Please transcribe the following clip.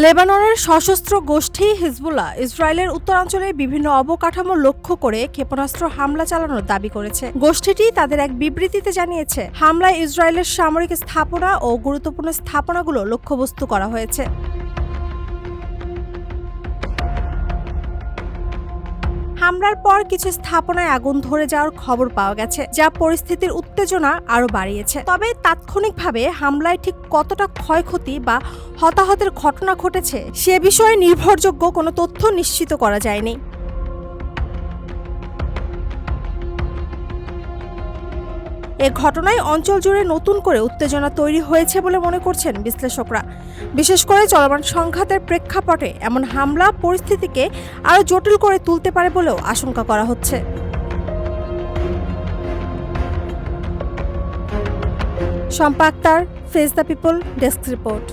লেবাননের সশস্ত্র গোষ্ঠী হিজবুল্লাহ ইসরায়েলের উত্তরাঞ্চলের বিভিন্ন অবকাঠামো লক্ষ্য করে ক্ষেপণাস্ত্র হামলা চালানোর দাবি করেছে। গোষ্ঠীটি তাদের এক বিবৃতিতে জানিয়েছে, হামলায় ইসরায়েলের সামরিক স্থাপনা ও গুরুত্বপূর্ণ স্থাপনাগুলো লক্ষ্যবস্তু করা হয়েছে। হামলার পর কিছু স্থাপনায় আগুন ধরে যাওয়ার খবর পাওয়া গেছে, যা পরিস্থিতির উত্তেজনা আরও বাড়িয়েছে। তবে তাৎক্ষণিকভাবে হামলায় ঠিক কতটা ক্ষয়ক্ষতি বা হতাহতের ঘটনা ঘটেছে সে বিষয়ে নির্ভরযোগ্য কোনো তথ্য নিশ্চিত করা যায়নি। এ ঘটনায় অঞ্চল জুড়ে নতুন করে উত্তেজনা তৈরি হয়েছে বলে মনে করছেন বিশ্লেষকরা। বিশেষ করে চলমান সংঘাতের প্রেক্ষাপটে এমন হামলা পরিস্থিতিকে আরও জটিল করে তুলতে পারে বলেও আশঙ্কা করা হচ্ছে। Shampa Akter, face the people, desk report.